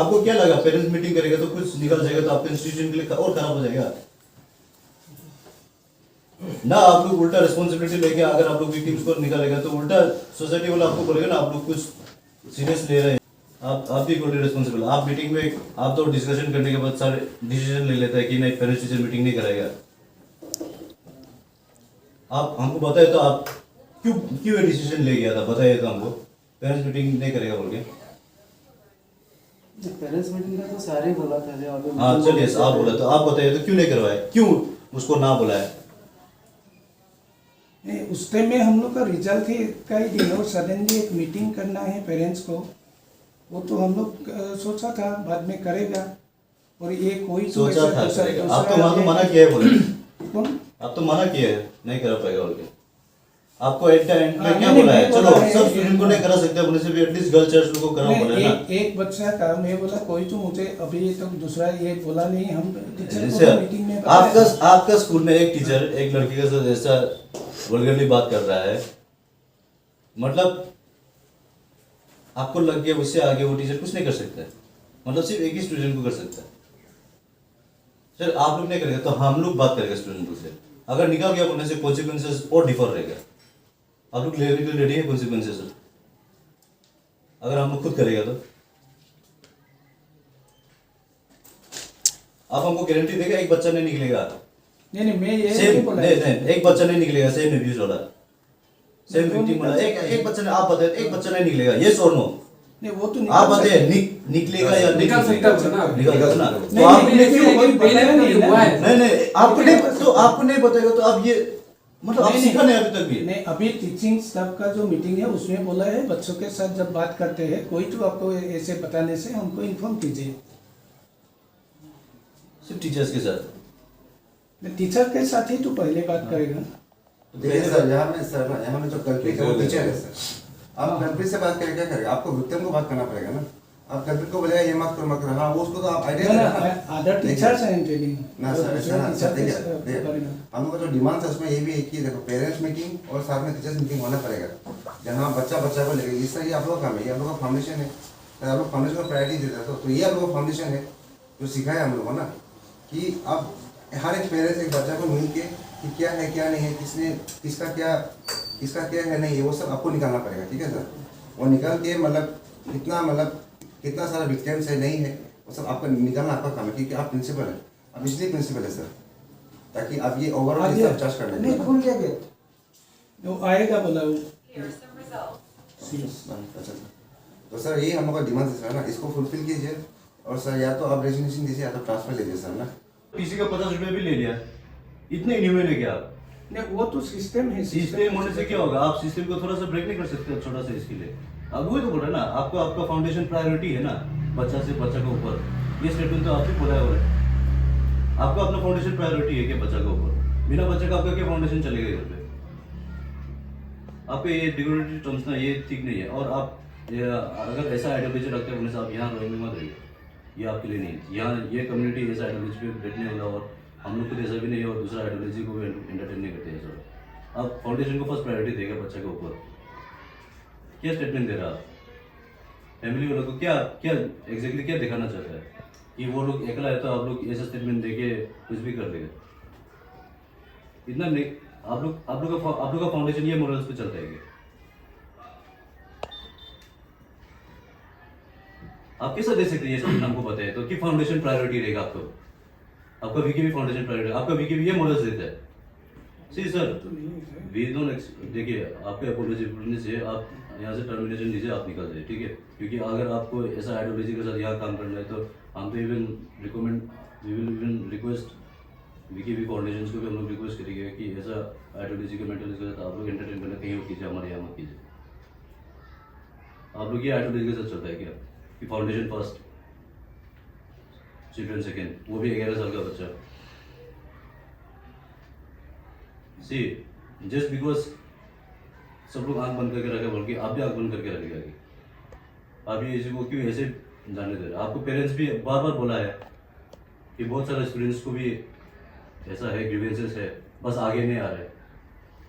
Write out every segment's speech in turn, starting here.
आपको क्या लगा पेरेंट्स मीटिंग करेगा तो कुछ निकल जाएगा तो आपके इंस्टीट्यूशन के लिए और खराब हो जाएगा ना। आप लोग उल्टा रिस्पॉन्सिबिलिटी लेके अगर आप लोग विक्टिम्स को निकालेगा तो उल्टा सोसाइटी वाला आपको बोलेगा ना आप लोग कुछ सीरियस ले रहे हैं। आप भी कोई रिस्पॉन्सिबल। आप मीटिंग में आप तो डिस्कशन करने के बाद सारे डिसीजन ले लेता है कि नहीं पेरेंट्स टीचर मीटिंग नहीं कराएगा। आप हमको बताए तो आप क्यों क्यों ये डिसीजन ले गया था, बताइए तो हमको। पेरेंट्स मीटिंग नहीं करेगा बोल के पेरेंट्स मीटिंग का तो सारे ही बोला था। हाँ चलिए आप बोला तो आप बताइए तो क्यों नहीं करवाए, क्यों उसको ना बुलाया? नहीं, उस टाइम में हम लोग का रिजल्ट का ही दिन और सडनली एक मीटिंग करना है पेरेंट्स को, वो तो हम लोग सोचा था बाद में करेगा। और ये कोई तो सोचा था करेगा। आप तो मना किया है बोले। कौन? आप तो मना किया है नहीं करा पाएगा बोल के। आपको एट टाइम में क्या बोला है? चलो सब स्टूडेंट को नहीं करा सकते बोले से भी एटलीस्ट गर्ल चाइल्ड को करा बोला है ना। एक बच्चा का मैं बोला कोई तो मुझे अभी तक दूसरा ये बोला नहीं। हम टीचर जैसे को मीटिंग में आपका स्कूल में एक टीचर एक लड़की के साथ ऐसा वल्गरली बात कर रहा है, मतलब आपको लग गया उससे आगे वो टीचर कुछ नहीं कर सकता है, मतलब सिर्फ एक ही स्टूडेंट को कर सकता है। सर आप लोग नहीं करेंगे तो हम लोग बात करेंगे स्टूडेंट से। अगर निकल गया बोलने से कॉन्सिक्वेंसेस और डिफर रहेगा। आप लोग लेने के लिए रेडी है कॉन्सिक्वेंसेस अगर हम लोग खुद करेगा तो? आप हमको गारंटी देगा एक बच्चा नहीं निकलेगा? नहीं मैं ये सेम नहीं बोला। नहीं एक बच्चा नहीं निकलेगा सेम अब्यूज वाला, सेम विक्टिम वाला एक बच्चा नहीं। आप बताए एक बच्चा नहीं निकलेगा, यस और नो? नहीं वो तो आप बताइए निकलेगा या नहीं निकल सकता है ना। निकलेगा ना। नहीं, तो आप नहीं, आपको नहीं तो आपको नहीं बताएगा तो आप ये मतलब आप सीखा नहीं अभी तक भी। नहीं अभी टीचिंग स्टाफ का जो मीटिंग है उसमें बोला है बच्चों के साथ जब बात करते हैं कोई तो आपको ऐसे बताने से हमको इन्फॉर्म कीजिए। सिर्फ टीचर्स के साथ? टीचर के साथ ही तो पहले बात करेगा। देखिए सर यहाँ में जो कल्प्रिट है वो टीचर है सर। आप कल्प्रिट से बात करें क्या करेगा? आपको विक्टिम को बात करना पड़ेगा ना। आप कल्प्रिट को बोलेगा ये मत करो हाँ वो उसको तो आप आइडिया देना ना। अदर टीचर्स हैं ट्रेनिंग ना सर ऐसा ना सर देखिए हम लोग का जो डिमांड है उसमें ये भी है कि देखो पेरेंट्स मीटिंग और साथ में टीचर्स मीटिंग होना पड़ेगा जहाँ बच्चा को लेकर। इस तरह ये आप लोग का काम है, ये आप लोग का फाउंडेशन है। आप लोग फाउंडेशन को प्रायोरिटी देते हो तो ये आप लोग का फाउंडेशन है जो सिखाया हम लोग को ना कि आप हर एक पेरेंट्स एक बच्चा को मिल के कि क्या है क्या नहीं है, किसका क्या है नहीं है, वो सब आपको निकालना पड़ेगा। ठीक है सर? वो निकाल के मतलब कितना सारा विक्टिम्स है नहीं है वो सब आपका निकालना आपका काम है क्योंकि आप प्रिंसिपल है। आप इसलिए प्रिंसिपल है सर ताकि आप ये ओवरऑल ये सब जज कर लें। नहीं खुल गया गेट वो आएगा बोला वो। तो सर ये हम लोग का डिमांड है सर ना, इसको फुलफिल कीजिए। और सर या तो आप रेजिग्नेशन दीजिए या तो ट्रांसफर ले लीजिए सर ना। किसी का 50 रुपये भी ले लिया, इतने इन्यूमेन है क्या? नहीं वो तो सिस्टम है। सिस्टम होने से क्या होगा? आप सिस्टम को थोड़ा सा ब्रेक नहीं कर सकते छोटा सा इसके लिए? अब वही तो बोल रहे हैं ना, आपका फाउंडेशन प्रायोरिटी है ना बच्चा से बच्चा के ऊपर। ये स्टेटमेंट तो आपने बोला है आपका अपना फाउंडेशन प्रायोरिटी है क्या बच्चा के ऊपर? बिना बच्चे का आपका क्या फाउंडेशन चलेगा इधर पे? आपके ये डिग्रेडेटरी टर्म्स ना ये ठीक नहीं है। और आप अगर ऐसा आइडियोलॉजी रखते हैं आप यहाँ रोइंग में मत रहिए, ये आपके लिए नहीं है। यहाँ ये कम्युनिटी ऐसा आइडियोलॉजी पे बैठने वाला और हम लोग खुद ऐसा भी नहीं है और दूसरा आइडियोलॉजी को भी एंटरटेन नहीं करते हैं सर। आप फाउंडेशन को फर्स्ट प्रायोरिटी देगा बच्चे के ऊपर। क्या स्टेटमेंट दे रहा आप फैमिली वालों को? क्या क्या एग्जैक्टली क्या दिखाना चाहता है कि वो लोग अकेला है तो आप लोग ऐसा स्टेटमेंट देके कुछ भी कर देगा? इतना नहीं। आप लोग का फाउंडेशन ये मोरल्स पे चलता है क्या? आप कैसा दे सकते हैं ये स्टेटमेंट हमको बताए तो कि फाउंडेशन प्रायोरिटी रहेगा आपको? आपका वीके भी फाउंडेशन प्रायोरिटी, आपका वीके भी ये मोरल्स देता है? सी सर वी डोंट देखिए आपके अपोलॉजी से आप यहाँ से टर्मिनेशन दीजिए, आप निकल जाइए। ठीक है? क्योंकि अगर आपको ऐसा आइडियोलॉजी के साथ यहाँ काम करना है तो हम तो we will even request VK foundation को भी हम लोग रिक्वेस्ट करेंगे कि ऐसा आइडियोलॉजी के मेंटल के साथ आप लोग एंटरटेन करना कहीं और कीजिए, हमारे यहाँ मत कीजिए। आप लोग ये आइडियोलॉजी के साथ चलता है क्या कि फाउंडेशन फर्स्ट चिल्ड्रन सेकेंड, वो भी 11 साल का बच्चा? सी जस्ट बिकॉज सब लोग आंख बंद करके रखे बल्कि आप भी आंख बंद करके रखेगा आप ये इसी को क्यों ऐसे जाने दे रहे? आपको पेरेंट्स भी बार बार बोला है कि बहुत सारे स्टूडेंट्स को भी ऐसा है, ग्रीवेंसेस है, बस आगे नहीं आ रहे।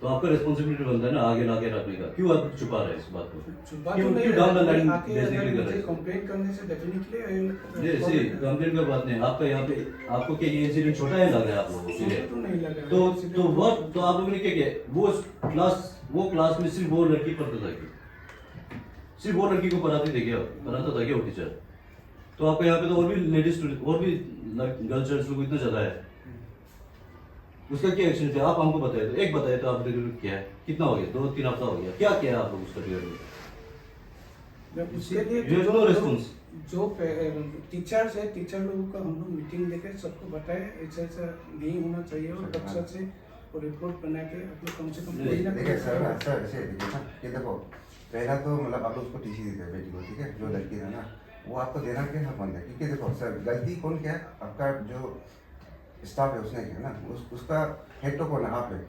तो आपका रिस्पॉन्सिबिलिटी बनता है ना आगे लाके रखने का। क्यों आप छुपा रहे हैं इस बात को? छुपा क्यों तो नहीं क्यों डाउन द लाइन आके बेसिकली अगर कर रहे मुझे हैं? कंप्लेंट करने से डेफिनेटली ये सी कंप्लेंट का बात नहीं, आपका यहाँ पे आपको क्या ये इंसिडेंट छोटा है लग रहा है आप लोगों के लिए? तो नहीं लगा तो what तो आप लोगों ने क्या किया? वो क्लास में सिर्फ वो लड़की पढ़ता था क्या? सिर्फ वो लड़की को पढ़ाती थी क्या? पढ़ाता था क्या वो टीचर? तो आपको यहाँ पे तो और भी लेडीज स्टूडेंट और भी गर्ल्स स्टूडेंट्स लोग इतना ज्यादा है, उसका क्या एक्शन थे? आप हमको बताइए तो, एक बताइए तो आपने क्या है? कितना हो गया? 2-3 हफ्ता हो गया, क्या किया आप लोग उसका पीरियड में? उसके लिए You have no response. जो टीचर्स है, टीचर लोगों का हम लोग मीटिंग लेकर सबको बताए ऐसा ऐसा नहीं होना चाहिए और बच्चा से रिपोर्ट बना के आप लोग कम से कम कोई ना देखिए सर कोई सर ऐसे देखिए ना कि देखो पहला तो मतलब आप लोग उसको टीसी देते हैं बेटी को, ठीक है, जो लड़की है ना वो आपको देना क्या हक बनता है, क्योंकि देखो सर गलती कौन क्या है, आपका जो स्टाफ है उसने किया ना, उसका हेड तो कौन है, आप है।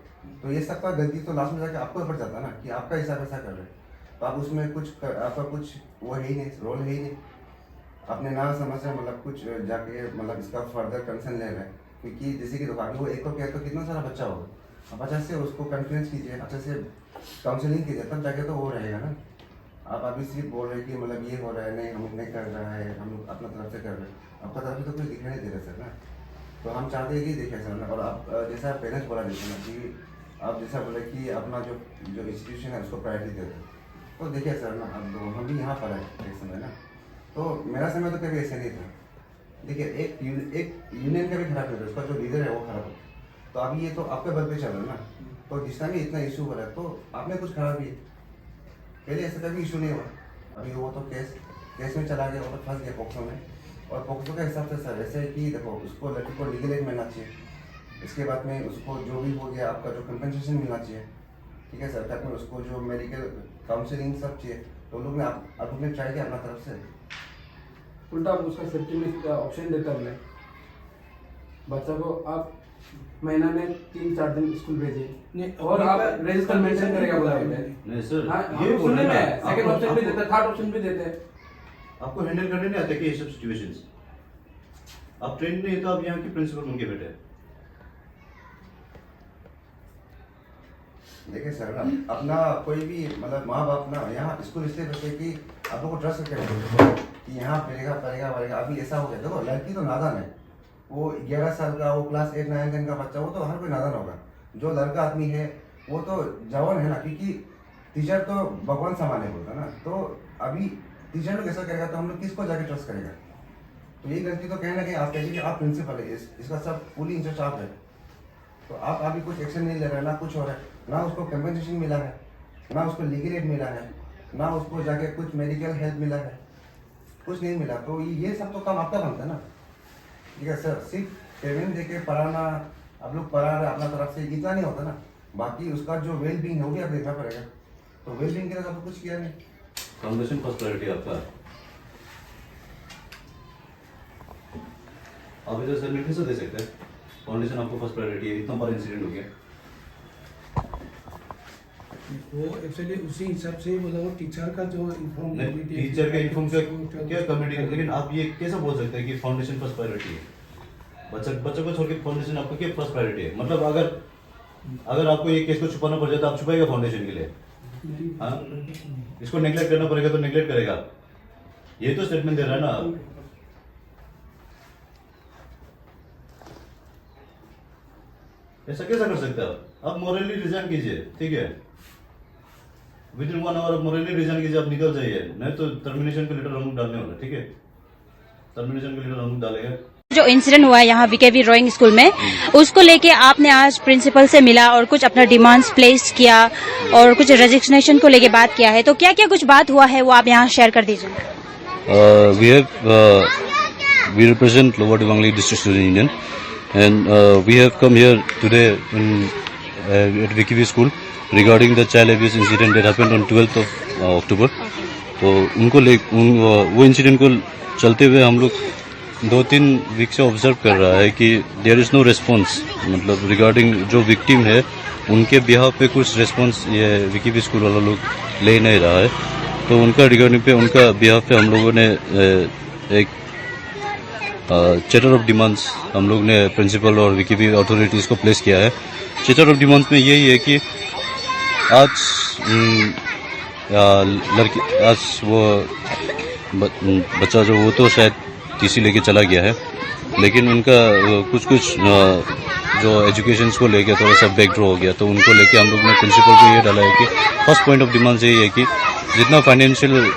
तो ये सबका गलती तो लास्ट में जाके आपको ऊपर जाता है ना कि आपका हिसाब ऐसा कर रहे हैं, तो आप उसमें कुछ आपका कुछ वो है ही नहीं, रोल है ही नहीं, आपने ना समझ रहे मतलब कुछ जाके मतलब इसका फर्दर कंसर्न ले रहे हैं, क्योंकि जैसे कि देखो अभी वो एक को कहते तो कितना सारा बच्चा होगा, आप अच्छा से उसको कन्फ्रेंस कीजिए, अच्छे से काउंसलिंग कीजिए, तब जाके तो वो रहेगा ना। आप अभी सिर्फ बोल रहे हैं कि मतलब ये हो रहा है, नहीं हम लोग नहीं कर रहा है, हम लोग अपना तरफ से कर रहे हैं, आपका तरफ से तो कुछ दिखाई नहीं दे रहा सर ना। तो हम चाहते हैं कि देखिए सर ना, और आप जैसा पेरेंट्स बोला देते ना कि आप जैसा बोले कि अपना जो इंस्टीट्यूशन है उसको प्रायोरिटी देते हैं, तो देखिए सर ना अब हम भी यहाँ पर है एक समय ना, तो मेरा समय तो कभी ऐसे नहीं था। देखिए एक यूनियन का भी खराब नहीं था, उसका जो लीडर है वो खराब है, तो अभी ये तो आपके बल पे चल रहा है ना, तो जिस टाइम इतना इशू हो रहा है तो आपने कुछ खराब ही है, पहले ऐसा कभी इशू नहीं हुआ, अभी वो तो केस में चला गया, वो तो फंस गया पॉक्सो में, और पॉक्सो के हिसाब से सर ऐसे है कि देखो उसको लड़की को लीगल एड मिलना चाहिए, इसके बाद में उसको जो भी हो गया आपका जो कंपनसेशन मिलना चाहिए, ठीक है सर, तक में उसको जो मेडिकल काउंसलिंग सब चाहिए, तो लोग ने आप लोग ने ट्राई किया अपना तरफ से, उल्टा आप उसका सेफ्टी में ऑप्शन देता हमने बच्चा को आप महीना में 3-4 दिन स्कूल भेजिए और आप रजिस्टर मेंशन करेगा बोला हमने। नहीं सर, हाँ, ये हम बोल सुनने रहे में हैं सेकंड ऑप्शन भी देते हैं, थर्ड ऑप्शन भी देते हैं। आपको हैंडल करने नहीं आता कि ये सब सिचुएशंस? आप ट्रेन नहीं तो आप यहाँ के प्रिंसिपल उनके बेटे हैं। देखिए सर ना अपना कोई भी मतलब माँ बाप ना यहाँ स्कूल इसलिए बचे कि आप लोग को ट्रस्ट करके कि यहाँ पढ़ेगा, अभी ऐसा हो गया, देखो लड़की तो नादान है, वो 11 साल का, वो क्लास 8-9-10 का बच्चा, वो तो हर कोई नादान होगा, जो लड़का आदमी है वो तो जवान है ना, क्योंकि टीचर तो भगवान सामान्य बोलता ना, तो अभी टीचर लोग ऐसा करेगा तो हम लोग किसको जाके ट्रस्ट करेगा, तो ये गलती तो कहीं ना कहीं आप कहिए कि आप प्रिंसिपल है, इसका सब पूरी इंचार्ज आप है, तो आप अभी कुछ एक्शन नहीं ले रहे, ना कुछ हो रहा है, ना उसको कंपनसेशन मिला है, ना उसको लीगल एड मिला है, ना उसको जाके कुछ मेडिकल हेल्प मिला है, कुछ नहीं मिला, तो ये सब तो काम आपका बनता है ना, ठीक है सर, सिर्फ पेमेंट देके पढ़ाना, आप लोग पढ़ा रहे अपना तरफ से इतना नहीं होता ना, बाकी उसका जो वेल बींग है वो भी आप देखना पड़ेगा, तो वेल बींग के लिए आपको कुछ किया नहीं। फाउंडेशन फर्स्ट प्रायोरिटी आपका। आप इधर सबमिट कैसे दे सकते हैं? फाउंडेशन आपको फर्स्ट प्रायोरिटी है, इतना बड़ा इंसिडेंट हो गया। वो एक्चुअली उसी हिसाब से बोला वो टीचर का जो इन्फॉर्म टीचर के इन्फॉर्म से क्या कमेटी, लेकिन आप ये कैसे बोल सकते हैं कि फाउंडेशन फर्स्ट प्रायोरिटी है? बच्चा को छोड़ के फाउंडेशन आपको क्या फर्स्ट प्रायोरिटी है? मतलब अगर आपको ये केस को छुपाना पड़ जाए तो आप छुपाएगा फाउंडेशन के लिए? हाँ, इसको नेग्लेक्ट करना पड़ेगा तो नेग्लेक्ट करेगा, ये तो स्टेटमेंट दे रहा है ना आप। ऐसा कैसा कर सकते हैं आप मोरली रिजाइन कीजिए, ठीक है, within 1 hour morally resign कीजिए, आप निकल जाइए, नहीं तो टर्मिनेशन का लेटर हम लोग डालने वाला, ठीक है, टर्मिनेशन का लेटर हम लोग डालेंगे। जो इंसिडेंट हुआ है यहाँ वीकेवी रोइंग स्कूल में, उसको लेके आपने आज प्रिंसिपल से मिला और कुछ अपना डिमांड्स प्लेस किया और कुछ रेजिग्नेशन को लेके बात किया है, तो क्या क्या कुछ बात हुआ है वो आप यहाँ शेयर कर दीजिए। We represent Lower Devangli District Student Union, and we have come here today at VKV School regarding the child abuse incident that happened on 12th of October. तो वो इंसिडेंट को चलते हुए हम लोग 2-3 वीक से ऑब्जर्व कर रहा है कि देयर इज नो रेस्पॉन्स, मतलब रिगार्डिंग जो विक्टिम है उनके बिहाफ पे कुछ रेस्पॉन्स ये VKV स्कूल वाला लोग ले नहीं रहा है, तो उनका रिगार्डिंग पे उनका बिहाफ पे हम लोगों ने एक चैटर ऑफ डिमांड्स हम लोग ने प्रिंसिपल और VKV अथॉरिटीज को प्लेस किया है। चैटर ऑफ डिमांड्स में यही है कि आज लड़की आज वो बच्चा जो वो तो शायद टीसी लेके चला गया है, लेकिन उनका कुछ जो एजुकेशन को लेके थोड़ा सा बैकडॉ हो गया, तो उनको लेके हम लोग ने प्रिंसिपल को ये डाला है कि फर्स्ट पॉइंट ऑफ डिमांड यही है कि जितना फाइनेंशियल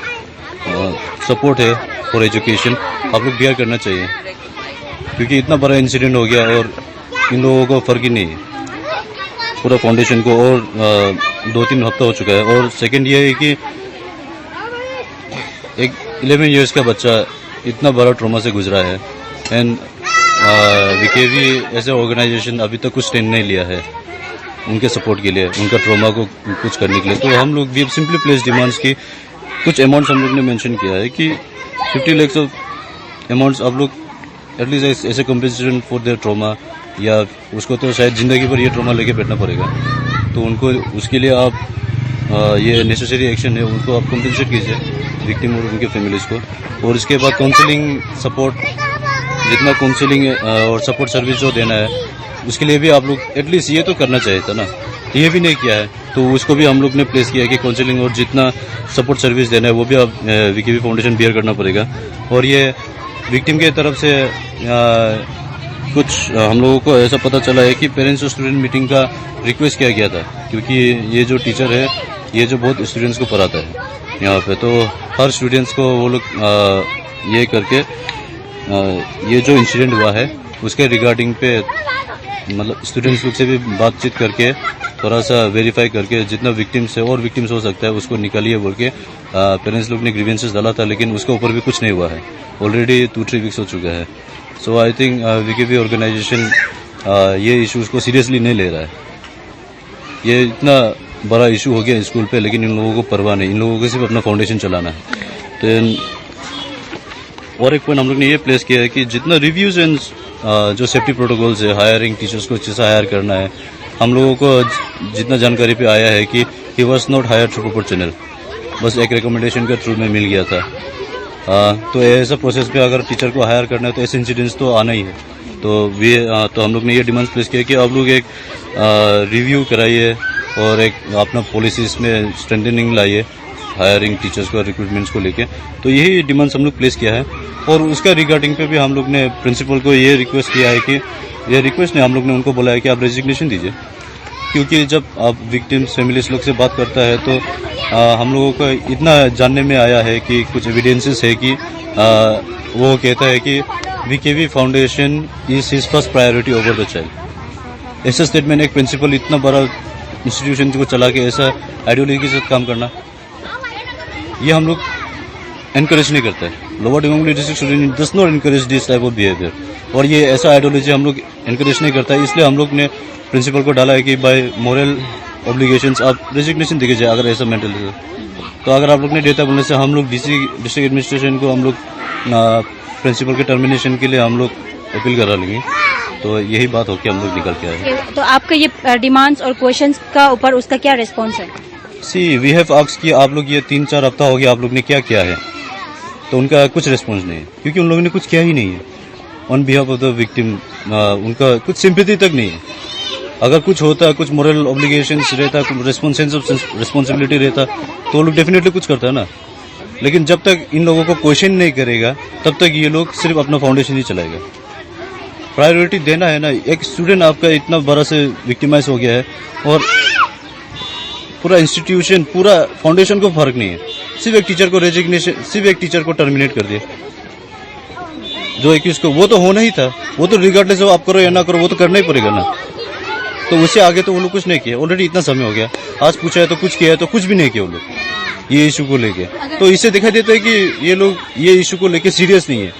सपोर्ट है फॉर एजुकेशन आप लोग बियर करना चाहिए, क्योंकि इतना बड़ा इंसिडेंट हो गया और इन लोगों को फर्क ही नहीं है पूरा फाउंडेशन को, और 2-3 हफ्ता हो चुका है। और सेकंड ये है कि एक 11 इयर्स का बच्चा इतना बड़ा ट्रॉमा से गुजरा है, एंड वीकेवी ऐसे ऑर्गेनाइजेशन अभी तक कुछ स्टैंड नहीं लिया है उनके सपोर्ट के लिए, उनका ट्रॉमा को कुछ करने के लिए। तो हम लोग we have simply place demands की कुछ अमाउंट्स हम लोग ने मेंशन किया है कि 50 lakhs ऑफ अमाउंट्स आप लोग एटलीस्ट ऐसे कंपेंसेशन फॉर देयर ट्रॉमा, या उसको तो शायद जिंदगी भर ये ट्रॉमा लेके बैठना पड़ेगा, तो उनको उसके लिए आप ये नेसेसरी एक्शन है उनको आप कंपेंसेट कीजिए विक्टिम और उनके फैमिलीज को। और इसके बाद काउंसलिंग सपोर्ट, जितना काउंसलिंग और सपोर्ट सर्विस जो देना है उसके लिए भी आप लोग एटलीस्ट ये तो करना चाहिए था ना, ये भी नहीं किया है, तो उसको भी हम लोग ने प्लेस किया है कि काउंसलिंग और जितना सपोर्ट सर्विस देना है वो भी आप वीकेवी फाउंडेशन बियर करना पड़ेगा। और ये विक्टिम के तरफ से कुछ हम लोगों को ऐसा पता चला है कि पेरेंट्स और स्टूडेंट मीटिंग का रिक्वेस्ट किया गया था, क्योंकि ये जो टीचर है ये जो बहुत स्टूडेंट्स को पढ़ाता है यहाँ पे, तो हर स्टूडेंट्स को वो लोग ये करके ये जो इंसिडेंट हुआ है उसके रिगार्डिंग पे मतलब स्टूडेंट्स लोग से भी बातचीत करके थोड़ा सा वेरीफाई करके जितना विक्टिम्स है और विक्टिम्स हो सकता है उसको निकालिए बोल के पेरेंट्स लोग ने ग्रीवेंसेस डाला था, लेकिन उसके ऊपर भी कुछ नहीं हुआ है। ऑलरेडी 2-3 वीक्स हो चुका है। सो आई थिंक वीकेवी ऑर्गेनाइजेशन ये इश्यूज को सीरियसली नहीं ले रहा है। ये इतना बड़ा इशू हो गया स्कूल पे, लेकिन इन लोगों को परवाह नहीं, इन लोगों को सिर्फ अपना फाउंडेशन चलाना है। तो और एक पॉइंट हम लोग ने ये प्लेस किया है कि जितना रिव्यूज एंड जो सेफ्टी प्रोटोकॉल्स है, हायरिंग टीचर्स को अच्छे से हायर करना है, हम लोगों को जितना जानकारी पे आया है कि he was not hired through proper channel, बस एक रिकमेंडेशन के थ्रू में मिल गया था। तो ऐसा प्रोसेस पे अगर टीचर को हायर करना है तो ऐसे इंसिडेंट्स तो आना ही है। तो हम लोग ने ये डिमांड प्लेस किया कि आप लोग एक रिव्यू कराइए और एक अपना पॉलिसीज में स्ट्रेंथनिंग लाइए हायरिंग टीचर्स को, रिक्रूटमेंट्स को लेके। तो यही डिमांड्स हम लोग प्लेस किया है। और उसका रिगार्डिंग पे भी हम लोग ने प्रिंसिपल को ये रिक्वेस्ट किया है कि ये रिक्वेस्ट नहीं, हम लोग ने उनको बोला है कि आप रेजिग्नेशन दीजिए, क्योंकि जब आप विक्टिम्स फैमिलीज लोग से बात करता है तो हम लोगों को इतना जानने में आया है कि कुछ एविडेंसेस है कि वो कहता है कि VKV foundation is his first priority over the child. ऐसा स्टेटमेंट एक प्रिंसिपल इतना बड़ा इंस्टीट्यूशन को चला के ऐसा आइडियोलॉजी के साथ काम करना, ये हम लोग एनकरेज नहीं करते हैं। Lower Dibang district student does not encourage this type of behaviour, और ये ऐसा आइडियोलॉजी हम लोग एनकरेज नहीं करता है। इसलिए हम लोग ने प्रिंसिपल को डाला है कि बाय मोरल ऑब्लिगेशंस आप रेजिग्नेशन दे दीजिए अगर ऐसा मेंटल है। तो अगर आप लोग ने डेटा बोलने से हम लोग डीसी डिस्ट्रिक्ट एडमिनिस्ट्रेशन को हम लोग प्रिंसिपल के टर्मिनेशन के लिए हम लोग अपील करा लेंगे। तो यही बात होकर हम लोग निकल के आए। तो आपका ये डिमांड्स और क्वेश्चंस का ऊपर उसका क्या रिस्पॉन्स है? सी वी हैव आस्क्ड कि आप लोग ये 3-4 हफ्ता हो गया आप लोग ने क्या किया है, तो उनका कुछ रिस्पॉन्स नहीं है, क्योंकि उन लोगों ने कुछ किया ही नहीं है on behalf of the victim. उनका कुछ सिंपैथी तक नहीं है। अगर कुछ होता, कुछ मोरल ऑब्लिगेशंस रहता, कुछ सेंस ऑफ रिस्पॉन्सिबिलिटी रहता तो वो लोग डेफिनेटली कुछ करता है ना। लेकिन जब तक इन लोगों को क्वेश्चन नहीं करेगा तब तक ये लोग सिर्फ अपना फाउंडेशन ही चलाएगा। प्रायोरिटी देना है ना। एक स्टूडेंट आपका इतना बड़ा से विक्टिमाइज हो गया है और पूरा इंस्टीट्यूशन, पूरा फाउंडेशन को फर्क नहीं है। सिर्फ एक टीचर को रेजिग्नेशन, सिर्फ एक टीचर को टर्मिनेट कर दिया, जो एक उसको वो तो होना ही था, वो तो रिगार्डलेस हो आप करो या ना करो वो तो करना ही पड़ेगा ना। तो उससे आगे तो वो लोग कुछ नहीं किया। ऑलरेडी इतना समय हो गया, आज पूछा है तो कुछ किया है तो कुछ भी नहीं किया वो लोग ये इशू को लेके। तो इससे दिखाई देता है कि ये लोग ये इशू को लेके सीरियस नहीं है।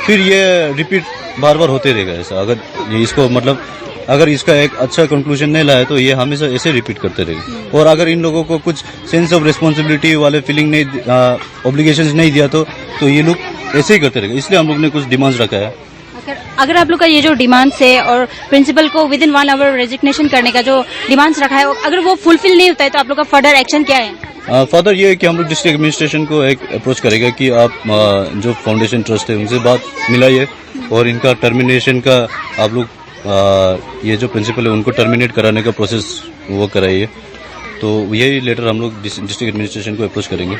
फिर ये रिपीट बार बार होते रहेगा ऐसा। अगर ये इसको मतलब अगर इसका एक अच्छा कंक्लूजन नहीं लाया तो ये हमेशा ऐसे रिपीट करते रहेंगे। और अगर इन लोगों को कुछ सेंस ऑफ रिस्पॉन्सिबिलिटी वाले फीलिंग नहीं, ऑब्लिगेशंस नहीं दिया तो ये लोग ऐसे ही करते रहेंगे। इसलिए हम लोग ने कुछ डिमांड्स रखा है। अगर आप लोग का ये जो डिमांड्स है और प्रिंसिपल को विद इन 1 आवर रेजिग्नेशन करने का जो डिमांड्स रखा है, अगर वो फुलफिल नहीं होता है तो आप लोग का फर्दर एक्शन क्या है? फर्दर ये है कि हम लोग डिस्ट्रिक्ट एडमिनिस्ट्रेशन को एक अप्रोच करेगा कि आप जो फाउंडेशन ट्रस्ट है उनसे बात मिलाइए और इनका टर्मिनेशन का आप लोग ये जो प्रिंसिपल है उनको टर्मिनेट कराने का प्रोसेस वो कराइए। तो यही लेटर हम लोग डिस्ट्रिक्ट एडमिनिस्ट्रेशन को अप्रोच करेंगे।